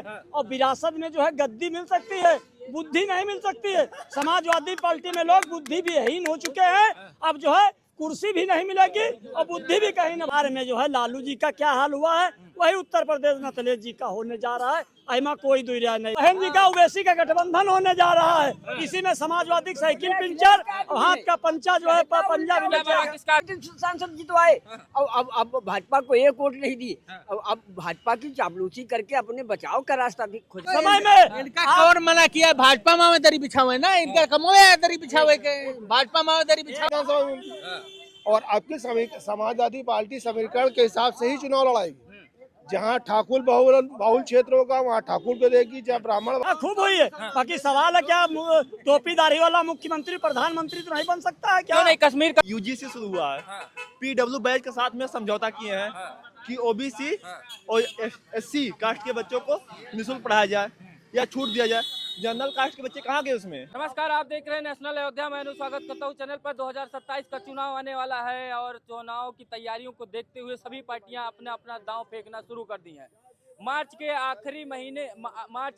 और विरासत में जो है गद्दी मिल सकती है, बुद्धि नहीं मिल सकती है। समाजवादी पार्टी में लोग बुद्धि भी हीन हो चुके हैं। अब जो है कुर्सी भी नहीं मिलेगी और बुद्धि भी कहीं न। बारे में जो है लालू जी का क्या हाल हुआ है वही उत्तर प्रदेश में अखिलेश जी का होने जा रहा है। अहिमा कोई दुई राय नहीं। बहन जी का ओवैसी का गठबंधन होने जा रहा है। इसी में समाजवादी साइकिल पिंचर और हाथ का पंचा जो है पंजाबी में सांसद जितवाए। अब भाजपा को एक वोट नहीं दी। अब भाजपा की चापलूसी करके अपने बचाव का रास्ता भी खोज। समय में इनका कौन मना किया? भाजपा में दरी बिछावे ना, इनका कमोया दरी बिछावे के भाजपा में दरी बिछावे। और आपकी समाजवादी पार्टी समीकरण के हिसाब से ही चुनाव लड़ाएगी। जहाँ ठाकुर बहुल क्षेत्र होगा वहाँ ठाकुर को देगी, जहाँ ब्राह्मण खूब हुई है। बाकी सवाल है क्या टोपीदारी वाला मुख्यमंत्री प्रधानमंत्री तो नहीं बन सकता है क्या? नहीं, कश्मीर का यूजीसी शुरू हुआ है। पीडब्ल्यू बैच के साथ में समझौता किए हैं कि ओबीसी और एससी कास्ट के बच्चों को निःशुल्क पढ़ाया जाए या छूट दिया जाए। जनरल कास्ट के बच्चे कहाँ गए उसमें? नमस्कार, आप देख रहे हैं नेशनल अयोध्या। मैं स्वागत करता हूँ चैनल पर। 2027 का चुनाव आने वाला है और चुनाव की तैयारियों को देखते हुए सभी पार्टियां अपना अपना दांव फेंकना शुरू कर दी हैं। मार्च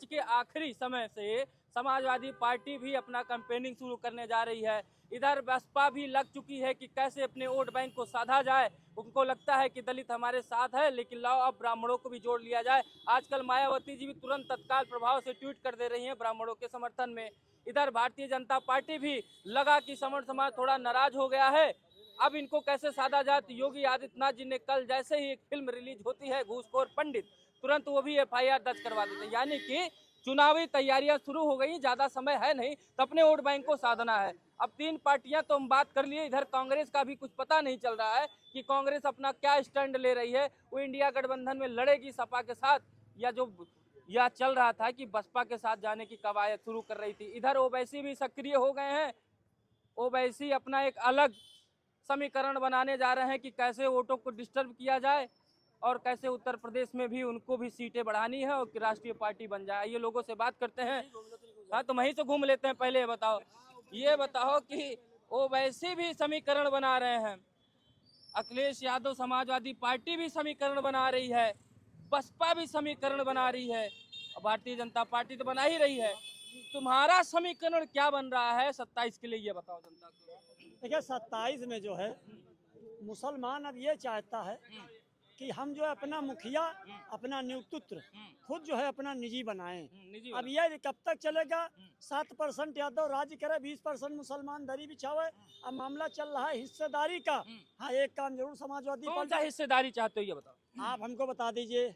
के आखिरी समय से समाजवादी पार्टी भी अपना कैंपेनिंग शुरू करने जा रही है। इधर बसपा भी लग चुकी है कि कैसे अपने वोट बैंक को साधा जाए। उनको लगता है कि दलित हमारे साथ है, लेकिन लाओ अब ब्राह्मणों को भी जोड़ लिया जाए। आजकल मायावती जी भी तुरंत तत्काल प्रभाव से ट्वीट कर दे रही हैं ब्राह्मणों के समर्थन में। इधर भारतीय जनता पार्टी भी लगा कि समर्थ समाज थोड़ा नाराज हो गया है, अब इनको कैसे साधा जाए। तो योगी आदित्यनाथ जी ने कल जैसे ही एक फिल्म रिलीज होती है घूसखोर पंडित, तुरंत वो भी एफआईआर दर्ज करवा देते हैं। यानी कि चुनावी तैयारियां शुरू हो गई, ज्यादा समय है नहीं तो अपने वोट बैंक को साधना है। अब तीन पार्टियां तो हम बात कर लिए, इधर कांग्रेस का भी कुछ पता नहीं चल रहा है कि कांग्रेस अपना क्या स्टैंड ले रही है। वो इंडिया गठबंधन में लड़ेगी सपा के साथ या चल रहा था कि बसपा के साथ जाने की कवायद शुरू कर रही थी। इधर ओवैसी भी सक्रिय हो गए हैं। ओवैसी अपना एक अलग समीकरण बनाने जा रहे हैं कि कैसे वोटों को डिस्टर्ब किया जाए और कैसे उत्तर प्रदेश में भी उनको भी सीटें बढ़ानी है और राष्ट्रीय पार्टी बन जाए। ये लोगों से बात करते हैं। हाँ, तो वहीं से घूम लेते हैं। पहले ये बताओ कि ओवैसी भी समीकरण बना रहे हैं, अखिलेश यादव समाजवादी पार्टी भी समीकरण बना रही है, बसपा भी समीकरण बना रही है, भारतीय जनता पार्टी तो बना ही रही है। तुम्हारा समीकरण क्या बन रहा है 27 के लिए, ये बताओ जनता को। देखिए 27 में जो है मुसलमान अब ये चाहता है कि हम जो है अपना मुखिया अपना नेतृत्व खुद जो है अपना निजी बनाएं। अब ये कब तक चलेगा? 7% यादव राज्य करे, 20% मुसलमान दरी बिछावे। अब मामला चल रहा है हिस्सेदारी का। हाँ, एक काम जरूर समाजवादी कौन सा हिस्सेदारी चाहते हो ये बताओ। आप हमको बता दीजिए।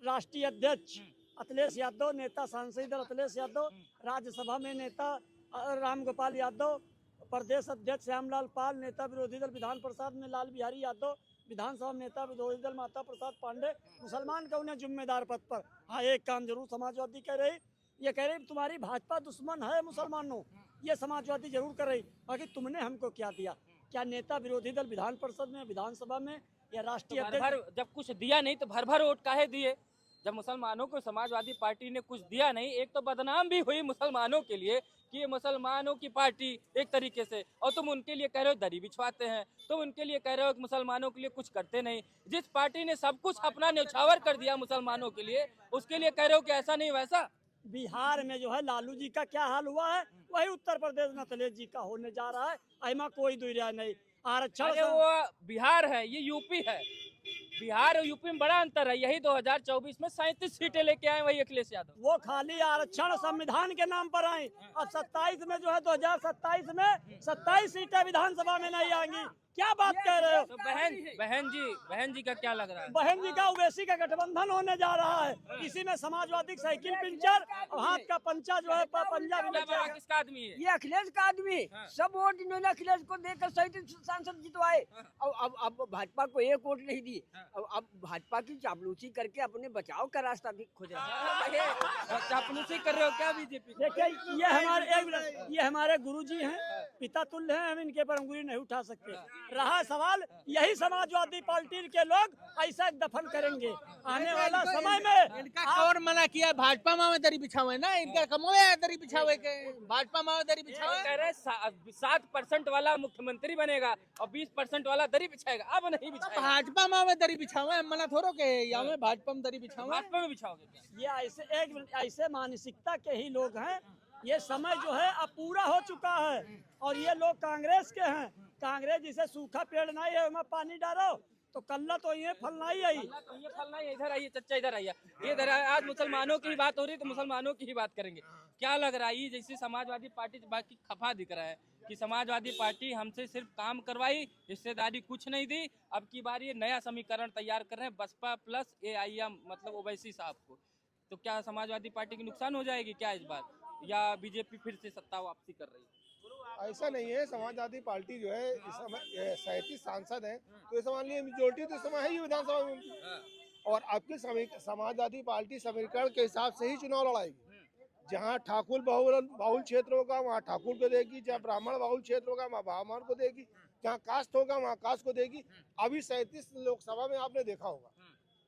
राष्ट्रीय अध्यक्ष अखिलेश यादव, नेता सांसद दल अखिलेश यादव, राज्यसभा में नेता राम गोपाल यादव, प्रदेश अध्यक्ष श्यामलाल पाल, नेता विरोधी दल विधान परिषद में लाल बिहारी यादव, विधानसभा में नेता विरोधी दल माता प्रसाद पांडे, मुसलमान का उन्हें जिम्मेदार पद पर। हाँ, एक काम जरूर समाजवादी कह रही, ये कह रही तुम्हारी भाजपा दुश्मन है मुसलमानों, ये समाजवादी जरूर कर रही। बाकी तुमने हमको क्या दिया? क्या नेता विरोधी दल विधान परिषद में, विधानसभा में या राष्ट्रीय अध्यक्ष? जब कुछ दिया नहीं तो भर वोट काहे दिए? जब मुसलमानों को समाजवादी पार्टी ने कुछ दिया नहीं, एक तो बदनाम भी हुई मुसलमानों के लिए कि ये मुसलमानों की पार्टी एक तरीके से, और तुम उनके लिए कह रहे हो दरी बिछवाते हैं, तुम उनके लिए कह रहे हो कि मुसलमानों के लिए कुछ करते नहीं। जिस पार्टी ने सब कुछ अपना न्यौछावर कर दिया मुसलमानों के लिए, उसके लिए कह रहे हो कि ऐसा नहीं वैसा। बिहार में जो है लालू जी का क्या हाल हुआ है वही उत्तर प्रदेश में अखिलेश जी का होने जा रहा है। अहिमा कोई दुई राय नहीं। आरक्षण वो बिहार है, ये यूपी है। बिहार और यूपी में बड़ा अंतर है। यही 2024 में 37 सीटें लेके आए वही अखिलेश यादव। वो खाली आरक्षण संविधान के नाम पर आई। अब 27 में जो है 2027 में 27 सीटें विधानसभा में नहीं आएंगी। क्या बात कह रहे हो? तो बहन जी का क्या लग रहा है? बहन जी का ओवैसी का गठबंधन होने जा रहा है। इसी में समाजवादी साइकिल पिंचर और हाथ का पंचा जो है पंजाबी में। किसका आदमी है? ये अखिलेश का आदमी। सब वोट इन्होंने अखिलेश को देकर सही सांसद जितवाए। अब भाजपा को एक वोट नहीं दी। अब भाजपा की चापलूसी करके अपने बचाव का रास्ता भी खोजा। चापलूसी कर रहे हो क्या बीजेपी? देखिए ये हमारे गुरुजी हैं, पिता तुल्य हैं, हम इनके पर अंगुली नहीं उठा सकते। रहा सवाल, यही समाजवादी पार्टी के लोग ऐसा दफन करेंगे आने वाला समय में। इनका कौन मना किया, भाजपा में दरी बिछावे ना, इनका कमोया दरी बिछावे के, भाजपा में दरी बिछावे। कह रहे 7% वाला मुख्यमंत्री बनेगा और 20% वाला दरी बिछाएगा, अब नहीं बिछाएगा। भाजपा में दरी बिछावे, मना थोड़ो के या में भाजपा में दरी बिछावे। भाजपा में बिछाओगे क्या? ये ऐसे मानसिकता के ही लोग हैं। ये समय जो है अब पूरा हो चुका है और ये लोग कांग्रेस के हैं। कांग्रेस जिसे सूखा पेड़ नहीं है उसमें पानी डालो तो कल्ला तो ये फल नहीं आई। तो ये फलना है। इधर आइए चच्चा, इधर आइए। ये इधर आज मुसलमानों की बात हो रही है तो मुसलमानों की ही बात करेंगे। क्या लग रहा है ये जैसे समाजवादी पार्टी बाकी खफा दिख रहा है कि समाजवादी पार्टी हमसे सिर्फ काम करवाई, हिस्सेदारी कुछ नहीं दी, अब की बार ये नया समीकरण तैयार कर रहे हैं बसपा प्लस AIM मतलब ओवैसी साहब को, तो क्या समाजवादी पार्टी की नुकसान हो जाएगी क्या इस बार, या बीजेपी फिर से सत्ता वापसी कर रही है? ऐसा नहीं है। समाजवादी पार्टी जो है इस समय 37 सांसद हैं, तो इस समय मेजोरिटी तो इस समय है ही विधानसभा में, और आपकी समाजवादी पार्टी समीकरण के हिसाब से ही चुनाव लड़ाएगी। जहाँ ठाकुर बाहुल क्षेत्र होगा वहाँ ठाकुर को देगी, जहाँ ब्राह्मण बाहुल क्षेत्र होगा वहाँ ब्राह्मण को देगी, जहाँ कास्ट होगा वहाँ कास्ट को देगी। अभी 37 लोकसभा में आपने देखा होगा,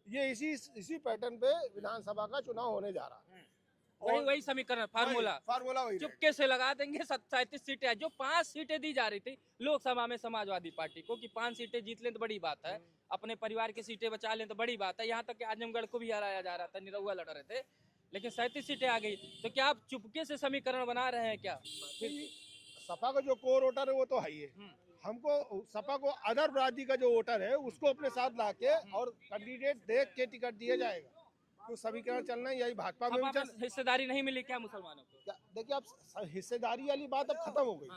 ये इसी पैटर्न पे विधानसभा का चुनाव होने जा रहा है। वही समीकरण फार्मूला वही चुपके से लगा देंगे। 37 सीटें जो 5 सीटें दी जा रही थी लोकसभा में समाजवादी पार्टी को कि 5 सीटें जीत लें तो बड़ी बात है, अपने परिवार की सीटें बचा लें तो बड़ी बात है। यहाँ तक कि आजमगढ़ को भी हराया जा रहा था, निरहुआ लड़ रहे थे, लेकिन 37 सीटें आ गई। तो क्या आप चुपके से समीकरण बना रहे हैं क्या? सपा का जो कोर वोटर है वो तो है ही है। हमको सपा को अदर बरादरी का जो वोटर है उसको अपने साथ लाके और कैंडिडेट देख के टिकट दिया जाएगा। तो समीकरण चलना यही भाजपा में भी चल। हिस्सेदारी नहीं मिली क्या मुसलमानों को? देखिए अब हिस्सेदारी वाली बात अब खत्म हो गई,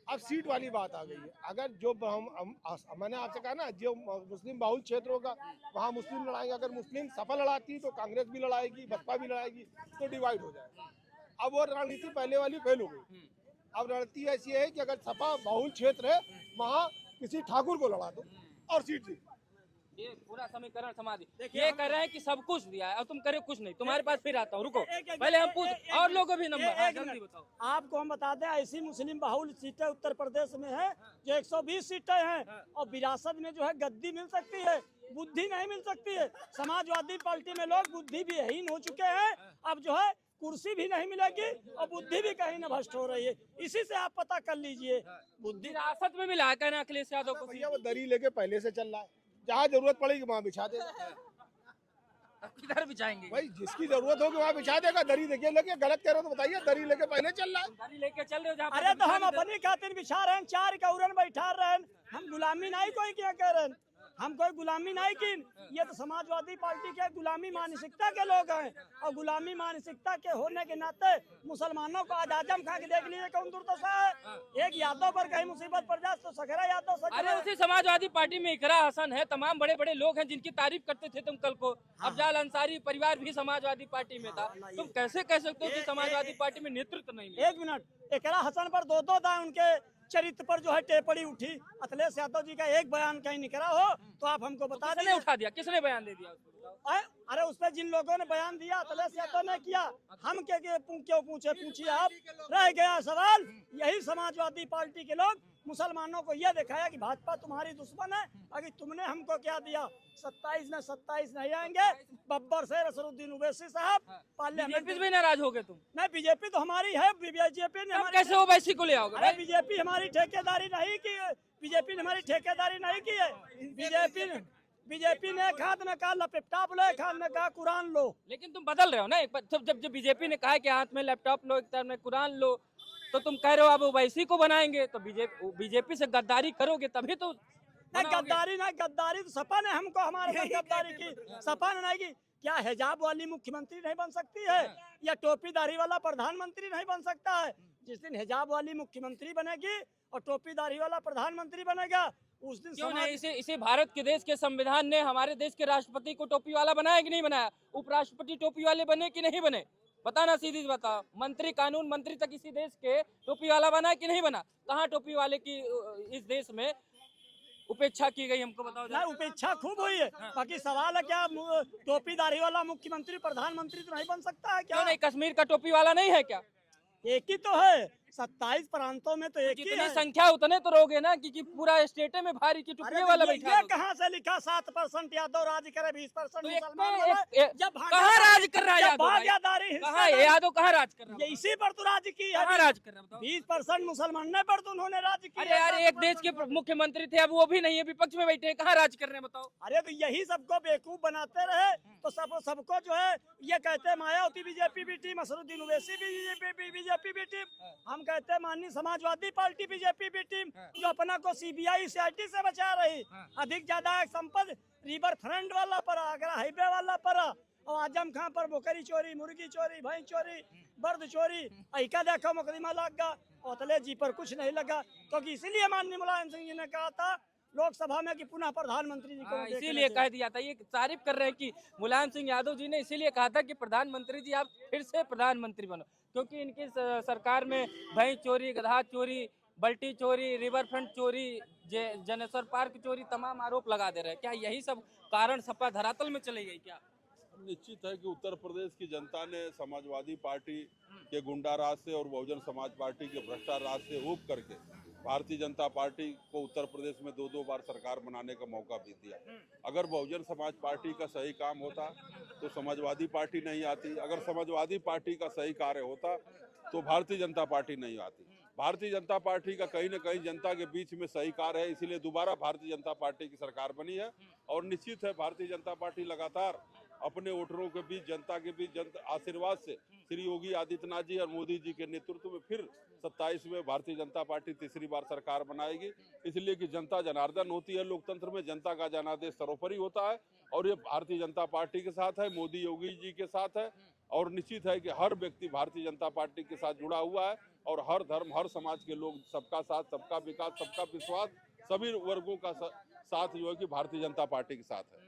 अब सीट वाली बात आ गई है। अगर जो मैंने आपसे कहा ना, जो मुस्लिम बाहुल क्षेत्र होगा वहाँ मुस्लिम लड़ाएंगे। अगर मुस्लिम सपा लड़ाती तो कांग्रेस भी लड़ाएगी, बसपा भी लड़ाएगी, तो डिवाइड हो जाएगा। अब वो रणनीति पहले वाली फेल हो गई। अब रणनीति ऐसी है कि अगर सपा बाहुल क्षेत्र है वहाँ किसी ठाकुर को लड़ा दो और सीट जीत। ये पूरा समीकरण समाधि ये कह रहे हैं कि सब कुछ दिया है और तुम करे कुछ नहीं। तुम्हारे पास फिर आता हूँ, रुको पहले हम पूछ और लोगों भी नंबर जल्दी बताओ। आपको हम बता दें ऐसी मुस्लिम बाहुल सीटें उत्तर प्रदेश में है जो 120 सीटें हैं और विरासत में जो है गद्दी मिल सकती है, बुद्धि नहीं मिल सकती है। समाजवादी पार्टी में लोग बुद्धि विहीन हो चुके हैं, अब जो है कुर्सी भी नहीं मिलेगी और बुद्धि भी कहीं न भ्रष्ट हो रही है। इसी से आप पता कर लीजिए बुद्धि विरासत में मिला है कहना अखिलेश यादव को। भैया वो दरी लेके पहले से चल रहा है, जहाँ जरूरत पड़ेगी वहाँ बिछा देगा। किधर बिछाएंगे भाई जिसकी जरूरत होगी वहाँ बिछा देगा। दरी देखिए लेके गलत कह रहे हो तो बताइए, दरी लेके पहले चल रहा है। गाड़ी लेके चल रहे हो जहाँ अरे तो हम अपनी खातिर बिछा रहे हैं, 4 कौरन बैठा रहे हैं, हम गुलामी नहीं कोई क्या कह रहे हैं, हम कोई गुलामी नहीं की। ये तो समाजवादी पार्टी के गुलामी मानसिकता के लोग हैं और गुलामी मानसिकता के होने के नाते मुसलमानों को आज आजम खा के देख लीजिए कौन दुर्दशा है। एक यादव पर कहीं मुसीबत पड़ जाए तो सखरा यादव अरे उसी समाजवादी पार्टी में इकरा हसन है, तमाम बड़े बड़े लोग हैं जिनकी तारीफ करते थे तुम कल को। अफजाल अंसारी परिवार भी समाजवादी पार्टी में था, तुम कैसे कह सकते हो कि समाजवादी पार्टी में नेतृत्व नहीं मिला? 1 मिनट, एकरा हसन पर 2 दाएं उनके चरित्र पर जो है टेपड़ी उठी। अखिलेश यादव जी का एक बयान कहीं निकला हो तो आप हमको बता किसने दें। उठा दिया, किसने बयान दे दिया उसको? अरे उस पर जिन लोगों ने बयान दिया अखिलेश यादव ने किया, हम क्यों पूछिए आप। रह गया सवाल, यही समाजवादी पार्टी के लोग मुसलमानों को यह दिखाया कि भाजपा तुम्हारी दुश्मन है। अगर तुमने हमको क्या दिया, 27 नहीं आएंगे, बब्बर से रसरुद्दीन ओवैसी साहब पार्लियामेंट बीजेपी भी नाराज हो गए तुम? नहीं, बीजेपी तो हमारी है, बीजेपी ने अब हमारी कैसे ओवैसी को ले आओगे? अरे बीजेपी हमारी ठेकेदारी नहीं की है, बीजेपी ने हमारी ठेकेदारी नहीं की है। बीजेपी ने एक हाथ में कहा लैपटॉप लो, एक हाथ में कहा कुरान लो। लेकिन तुम बदल रहे हो ना, जब बीजेपी ने कहा कि हाथ में लैपटॉप लो एक तरफ में कुरान लो, तो तुम कह रहे हो अब ओवैसी को बनाएंगे, तो बीजेपी से गद्दारी करोगे तभी तो। गद्दारी तो सपा ने हमको हमारे साथ गद्दारी की, सपा ने नहीं की। क्या हिजाब वाली मुख्यमंत्री नहीं बन सकती है या टोपीदारी वाला प्रधानमंत्री नहीं बन सकता है? जिस दिन हिजाब वाली मुख्यमंत्री बनेगी और टोपीदारी वाला प्रधानमंत्री बनेगा उस दिन क्यों नहीं? इसे भारत के देश के संविधान ने हमारे देश के राष्ट्रपति को टोपी वाला बनाया कि नहीं बनाया? उपराष्ट्रपति टोपी वाले बने कि नहीं बने? बताना, सीधी बता। मंत्री, कानून मंत्री तक इसी देश के टोपी वाला बना कि नहीं बना? कहाँ टोपी वाले की इस देश में उपेक्षा की गई, हमको बताओ। नहीं, उपेक्षा खूब हुई है। बाकी सवाल है क्या टोपीदारी वाला मुख्यमंत्री प्रधानमंत्री तो नहीं बन सकता है क्या? क्यों नहीं? कश्मीर का टोपी वाला नहीं है क्या? एक ही तो है, 27 प्रांतों में तो एक ही जितनी है। संख्या उतने तो रहोगे ना, क्योंकि पूरा स्टेट में भारी की अरे टुकड़ी तो वाला ये बैठा दो। कहाँ से लिखा 7% यादव राज करे, 20% तो एक मुसलमान पे बोले? एक- जब कहाँ राज कर रहा है जब यादव भाई? भागीदारी कहाँ है यादव, कहाँ राज कर रहा ये है? इसी पर तो राज की है। कहाँ राज कर रहा है बताओ? 20% मुसलमानों पर तो उन्होंने राज की अरे है, यार, एक देश 7% के मुख्यमंत्री थे, अब वो भी नहीं है, विपक्ष में बैठे हैं, कहाँ राज कर रहे हैं बताओ? अरे तो यही सबको बेवकूफ बनाते रहे तो सबको जो है ये कहते हैं मायावती बीजेपी भी टीम, असरुद्दीन ओवैसी बीजेपी भी टीम, हम कहते हैं माननीय समाजवादी पार्टी बीजेपी भी टीम, जो अपना को सीबीआई सीआईटी से बचा रही, अधिक ज्यादा संपत्ति रिवर फ्रंट वाला पर, आगरा हाईवे वाला पर, और आजम खां पर बकरी चोरी, मुर्गी चोरी, भैंस चोरी, बर्द चोरी, ऐका देखो मुकदमा लग गया, ओतले जी पर कुछ नहीं लगा, क्योंकि इसीलिए माननीय मुलायम सिंह जी ने कहा था लोकसभा में कि पुनः प्रधानमंत्री जी को देखना इसीलिए चाहिए। कह दिया था, ये तारीफ कर रहे हैं कि मुलायम सिंह यादव जी ने इसीलिए कहा था कि प्रधानमंत्री जी आप फिर से प्रधानमंत्री बनो, क्योंकि इनकी सरकार में भैंस चोरी, गधा चोरी, बल्टी चोरी, रिवर फ्रंट चोरी, जनेश्वर पार्क चोरी, तमाम आरोप लगा दे रहे हैं। क्या यही सब कारण सपा धरातल में चली गई क्या? निश्चित है कि उत्तर प्रदेश की जनता ने समाजवादी पार्टी के गुंडा राज से और बहुजन समाज पार्टी के भ्रष्टाचार राज से ऊब करके भारतीय जनता पार्टी को उत्तर प्रदेश में 2-2 बार सरकार बनाने का मौका भी दिया। अगर बहुजन समाज पार्टी का सही काम होता तो समाजवादी पार्टी नहीं आती, अगर समाजवादी पार्टी का सही कार्य होता तो भारतीय जनता पार्टी नहीं आती। भारतीय जनता पार्टी का कहीं न कहीं जनता के बीच में सही कार्य है, इसीलिए दोबारा भारतीय जनता पार्टी की सरकार बनी है। और निश्चित है भारतीय जनता पार्टी लगातार अपने वोटरों के बीच, जनता के बीच आशीर्वाद से श्री योगी आदित्यनाथ जी और मोदी जी के नेतृत्व में फिर 27 में भारतीय जनता पार्टी तीसरी बार सरकार बनाएगी। इसलिए कि जनता जनार्दन होती है, लोकतंत्र में जनता का जनादेश सर्वोपरि होता है और ये भारतीय जनता पार्टी के साथ है, मोदी योगी जी के साथ है। और निश्चित है कि हर व्यक्ति भारतीय जनता पार्टी के साथ जुड़ा हुआ है और हर धर्म, हर समाज के लोग, सबका साथ, सबका विकास, सबका विश्वास, सभी वर्गों का साथ जो है कि भारतीय जनता पार्टी के साथ है।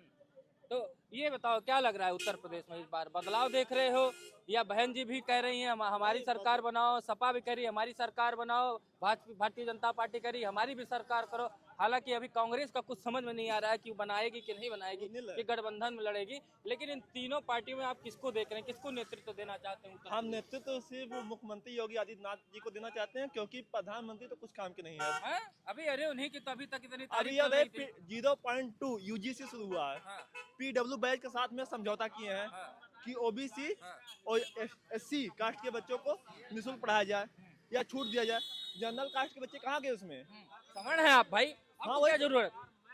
तो ये बताओ, क्या लग रहा है उत्तर प्रदेश में इस बार बदलाव देख रहे हो, या बहन जी भी कह रही हैं हमारी सरकार बनाओ, सपा भी कह रही है हमारी सरकार बनाओ, भारतीय जनता पार्टी कह रही है हमारी भी सरकार करो? हालांकि अभी कांग्रेस का कुछ समझ में नहीं आ रहा है कि वो बनाएगी कि नहीं बनाएगी, कि गठबंधन में लड़ेगी, लेकिन इन तीनों पार्टियों में आप किसको देख रहे हैं, किसको नेतृत्व देना चाहते हैं उत्तर हम नेतृत्व सिर्फ मुख्यमंत्री योगी आदित्यनाथ जी को देना चाहते हैं, क्योंकि प्रधानमंत्री तो कुछ काम के नहीं है। हैं? अभी अरे उन्हीं की तो अभी तक इतनी अभी तारीफ चल रही थी। 0.2 यूजीसी शुरू हुआ है, हाँ, पीडब्ल्यू बैच के साथ में समझौता किए हैं हाँ, कि ओबीसी हाँ। और एससी कास्ट के बच्चों को निःशुल्क पढ़ाया जाए या छूट दिया जाए। जनरल कास्ट के बच्चे कहाँ गए उसमें? समझ है आप भाई, हाँ, आपको वही- क्या जरूरत?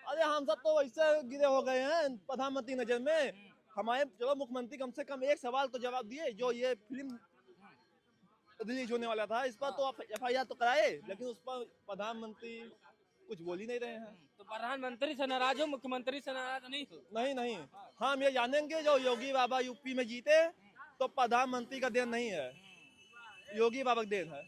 अरे हम सब तो वैसे गिरे हो गए हैं प्रधानमंत्री नजर में। हमारे चलो मुख्यमंत्री कम से कम एक सवाल तो जवाब दिए, जो ये फिल्म रिलीज होने वाला था इस पर तो FIR तो कराए, लेकिन उस पर प्रधानमंत्री कुछ बोल ही नहीं रहे हैं। तो प्रधानमंत्री से नाराज हो, मुख्यमंत्री से नाराज नहीं हो? नहीं नहीं, हम ये जानेंगे जो योगी बाबा यूपी में जीते तो प्रधानमंत्री का देन नहीं है, योगी बाबा का देन है।